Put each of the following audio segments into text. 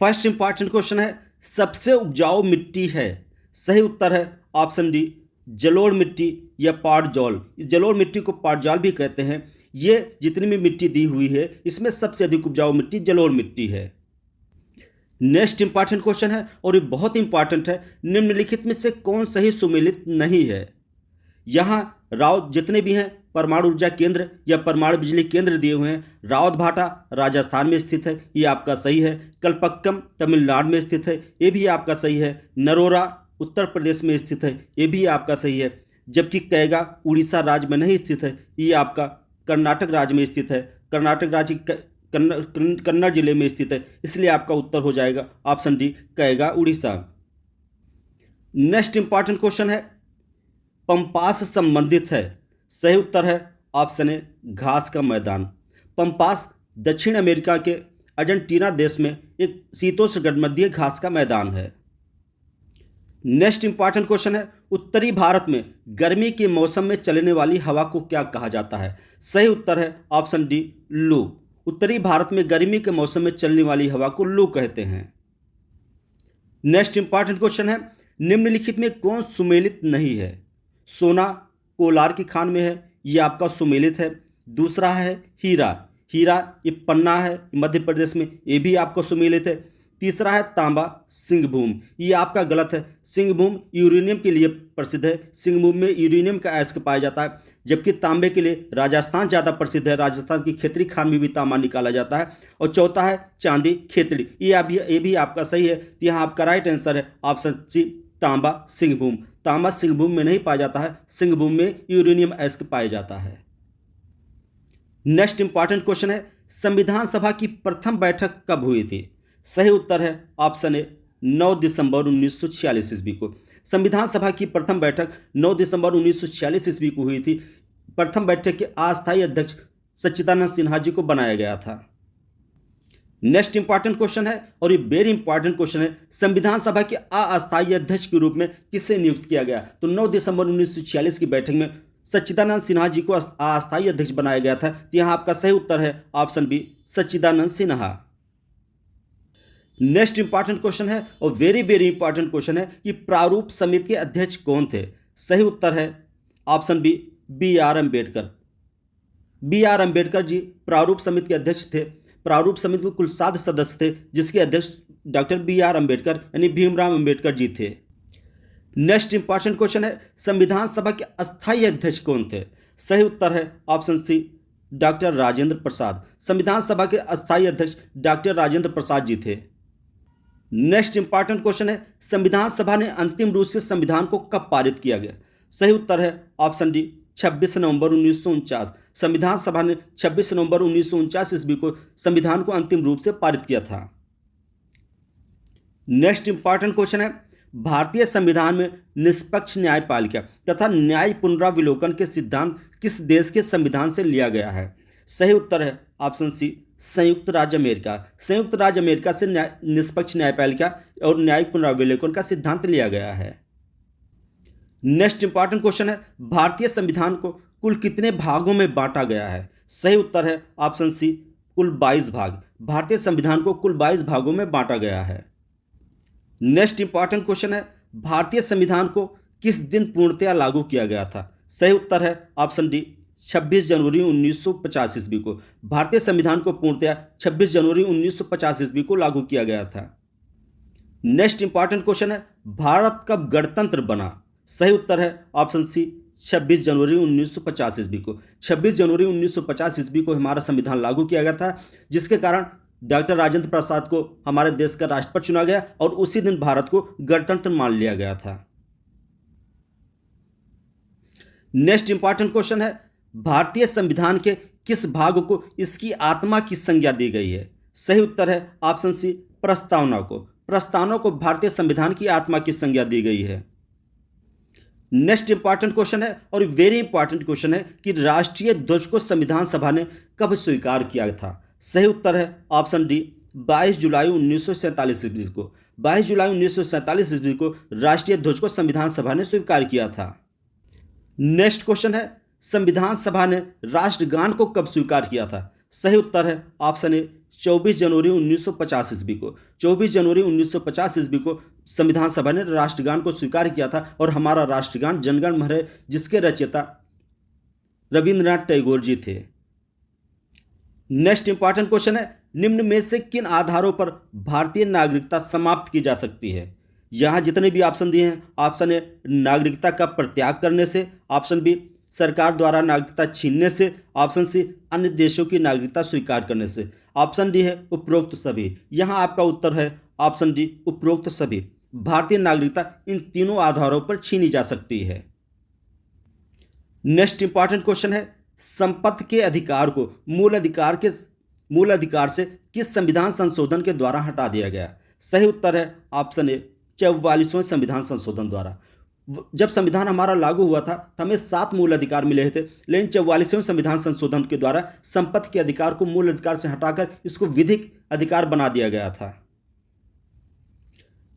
First important question है, सबसे उपजाऊ मिट्टी है। सही उत्तर है ऑप्शन डी, जलोढ़ मिट्टी या पाटजौल। जलोढ़ मिट्टी को पाटजौल भी कहते हैं। ये जितनी भी मिट्टी दी हुई है इसमें सबसे अधिक उपजाऊ मिट्टी जलोढ़ मिट्टी है। नेक्स्ट इंपॉर्टेंट क्वेश्चन है और ये बहुत इंपॉर्टेंट है, निम्नलिखित में से कौन सही सुमेलित नहीं है। यहाँ राउत जितने भी हैं परमाणु ऊर्जा केंद्र या परमाणु बिजली केंद्र दिए हुए हैं। रावत भाटा राजस्थान में स्थित है, ये आपका सही है। कलपक्कम तमिलनाडु में स्थित है, ये भी आपका सही है। नरोरा उत्तर प्रदेश में स्थित है, ये भी आपका सही है। जबकि कैगा उड़ीसा राज्य में नहीं स्थित है, ये आपका कर्नाटक राज्य में स्थित है। कर्नाटक राज्य कन्नड़ जिले में स्थित है, इसलिए आपका उत्तर हो जाएगा option D, Kaiga Orissa. Next important question है, पंपास से संबंधित है। सही उत्तर है ऑप्शन ए, घास का मैदान। पंपास दक्षिण अमेरिका के अर्जेंटीना देश में एक शीतोष्णकटिबंधीय घास का मैदान है। नेक्स्ट इंपॉर्टेंट क्वेश्चन है, उत्तरी भारत में गर्मी के मौसम में चलने वाली हवा को क्या कहा जाता है। सही उत्तर है ऑप्शन डी, लू। उत्तरी भारत में गर्मी के मौसम में चलने वाली हवा को लू कहते हैं। नेक्स्ट इंपॉर्टेंट क्वेश्चन है, निम्नलिखित में कौन सुमेलित नहीं है। सोना कोलार की खान में है, ये आपका सुमेलित है। दूसरा है हीरा, हीरा ये पन्ना है मध्य प्रदेश में, ये भी आपका सुमेलित है। तीसरा है तांबा सिंहभूम, ये आपका गलत है। सिंहभूम यूरेनियम के लिए प्रसिद्ध है, सिंहभूम में यूरेनियम का अयस्क पाया जाता है। जबकि तांबे के लिए राजस्थान ज़्यादा प्रसिद्ध है, राजस्थान की खेतड़ी खान में भी तांबा निकाला जाता है। और चौथा है चांदी खेतड़ी, ये भी आपका सही है। तो यहाँ आपका राइट आंसर है ऑप्शन सी, तांबा सिंहभूम। तांबा सिंहभूम में नहीं पाया जाता है, सिंहभूम में यूरेनियम अयस्क पाया जाता है। नेक्स्ट इंपॉर्टेंट क्वेश्चन है, संविधान सभा की प्रथम बैठक कब हुई थी। सही उत्तर है ऑप्शन ए, 9 दिसंबर 1946 ईस्वी को। संविधान सभा की प्रथम बैठक 9 दिसंबर 1946 ईस्वी को हुई थी। प्रथम बैठक के अस्थायी अध्यक्ष सच्चिदानंद सिन्हा जी को बनाया गया था। नेक्स्ट इंपॉर्टेंट क्वेश्चन है और ये वेरी इंपॉर्टेंट क्वेश्चन है, संविधान सभा के अस्थायी अध्यक्ष के रूप में किसे नियुक्त किया गया। तो 9 दिसंबर 1946 की बैठक में सच्चिदानंद सिन्हा जी को अस्थायी अध्यक्ष बनाया गया था। तो यहाँ आपका सही उत्तर है ऑप्शन बी, सच्चिदानंद सिन्हा। नेक्स्ट इंपॉर्टेंट क्वेश्चन है और वेरी वेरी इंपॉर्टेंट क्वेश्चन है कि प्रारूप समिति के अध्यक्ष कौन थे। सही उत्तर है option B, B R Ambedkar. B R Ambedkar ji प्रारूप समिति के अध्यक्ष थे। प्रारूप समिति में कुल 7 सदस्य थे, जिसके अध्यक्ष डॉक्टर बी आर अम्बेडकर यानी भीमराव अम्बेडकर जी थे। नेक्स्ट इंपॉर्टेंट क्वेश्चन है, संविधान सभा के अस्थायी अध्यक्ष कौन थे। सही उत्तर है option C, doctor Rajendra Prasad. संविधान सभा के अस्थायी अध्यक्ष डॉक्टर राजेंद्र प्रसाद जी थे। नेक्स्ट इंपॉर्टेंट क्वेश्चन है, संविधान सभा ने अंतिम रूप से संविधान को कब पारित किया गया। सही उत्तर है ऑप्शन डी, 26 नवंबर 1949। संविधान सभा ने 26 नवंबर 1949 ईस्वी को संविधान को अंतिम रूप से पारित किया था। नेक्स्ट इंपॉर्टेंट क्वेश्चन है, भारतीय संविधान में निष्पक्ष न्यायपालिका तथा न्याय पुनरावलोकन के सिद्धांत किस देश के संविधान से लिया गया है। सही उत्तर है ऑप्शन सी, संयुक्त राज्य अमेरिका। संयुक्त राज्य अमेरिका से निष्पक्ष न्यायपालिका और न्याय पुनरावलोकन का सिद्धांत लिया गया है। नेक्स्ट इंपॉर्टेंट क्वेश्चन है, भारतीय संविधान को कुल कितने भागों में बांटा गया है। सही उत्तर है ऑप्शन सी, कुल 22 भाग। भारतीय संविधान को कुल 22 भागों में बांटा गया है। नेक्स्ट इंपॉर्टेंट क्वेश्चन है, भारतीय संविधान को किस दिन पूर्णतया लागू किया गया था। सही उत्तर है ऑप्शन डी, 26 जनवरी 1950 ईस्वी को। भारतीय संविधान को पूर्णतया 26 जनवरी 1950 ईस्वी को लागू किया गया था। नेक्स्ट इंपॉर्टेंट क्वेश्चन है, भारत कब गणतंत्र बना। सही उत्तर है ऑप्शन सी, 26 जनवरी 1950 ईस्वी को। 26 जनवरी 1950 ईस्वी को हमारा संविधान लागू किया गया था, जिसके कारण डॉक्टर राजेंद्र प्रसाद को हमारे देश का राष्ट्रपति चुना गया और उसी दिन भारत को गणतंत्र मान लिया गया था। नेक्स्ट इंपॉर्टेंट क्वेश्चन है, भारतीय संविधान के किस भाग को इसकी आत्मा की संज्ञा दी गई है। सही उत्तर है ऑप्शन सी, प्रस्तावना को। प्रस्तावना को भारतीय संविधान की आत्मा की संज्ञा दी गई है। नेक्स्ट इंपॉर्टेंट क्वेश्चन है और वेरी इंपॉर्टेंट क्वेश्चन है कि राष्ट्रीय ध्वज को संविधान सभा ने कब स्वीकार किया था। सही उत्तर है ऑप्शन डी, 22 जुलाई 1947 ईस्वी को। 22 जुलाई 1947 ईस्वी को राष्ट्रीय ध्वज को संविधान सभा ने स्वीकार किया था। नेक्स्ट क्वेश्चन है, संविधान सभा ने राष्ट्रगान को कब स्वीकार किया था। सही उत्तर है ऑप्शन ए, 24 जनवरी 1950 ईस्वी को। 24 जनवरी 1950 ईस्वी को संविधान सभा ने राष्ट्रगान को स्वीकार किया था और हमारा राष्ट्रगान जनगण मन है, जिसके रचयिता रविंद्रनाथ टैगोर जी थे। नेक्स्ट इंपॉर्टेंट क्वेश्चन है, निम्न में से किन आधारों पर भारतीय नागरिकता समाप्त की जा सकती है? यहां जितने भी ऑप्शन दिए हैं, ऑप्शन ए नागरिकता का प्रत्याग करने से, ऑप्शन बी सरकार द्वारा नागरिकता छीनने से, ऑप्शन सी अन्य देशों की नागरिकता स्वीकार करने से, ऑप्शन डी है उपरोक्त सभी। यहां आपका उत्तर है ऑप्शन डी उपरोक्त सभी। भारतीय नागरिकता इन तीनों आधारों पर छीनी जा सकती है। नेक्स्ट इंपॉर्टेंट क्वेश्चन है, संपत्ति के अधिकार को मूल अधिकार से किस संविधान संशोधन के द्वारा हटा दिया गया? सही उत्तर है ऑप्शन ए 44वें संविधान संशोधन द्वारा। जब संविधान हमारा लागू हुआ था तो हमें 7 मूल अधिकार मिले थे, लेकिन 44वें संविधान संशोधन के द्वारा संपत्ति के अधिकार को मूल अधिकार से हटाकर इसको विधिक अधिकार बना दिया गया था।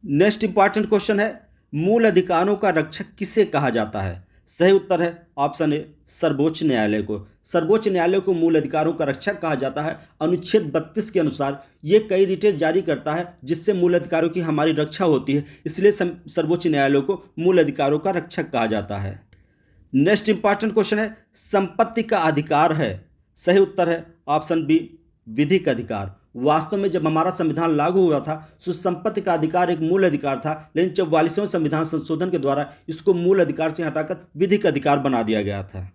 नेक्स्ट इंपॉर्टेंट क्वेश्चन है, मूल अधिकारों का रक्षक किसे कहा जाता है? सही उत्तर है ऑप्शन ए सर्वोच्च न्यायालय को। सर्वोच्च न्यायालय को मूल अधिकारों का रक्षक कहा जाता है। अनुच्छेद 32 के अनुसार ये कई रिटें जारी करता है जिससे मूल अधिकारों की हमारी रक्षा होती है, इसलिए सर्वोच्च न्यायालय को मूल अधिकारों का रक्षक कहा जाता है। नेक्स्ट इंपॉर्टेंट क्वेश्चन है, संपत्ति का अधिकार है? सही उत्तर है ऑप्शन बी विधिक अधिकार। वास्तव में जब हमारा संविधान लागू हुआ था तो संपत्ति का अधिकार एक मूल अधिकार था, लेकिन 44वें संविधान संशोधन के द्वारा इसको मूल अधिकार से हटाकर विधिक अधिकार बना दिया गया था।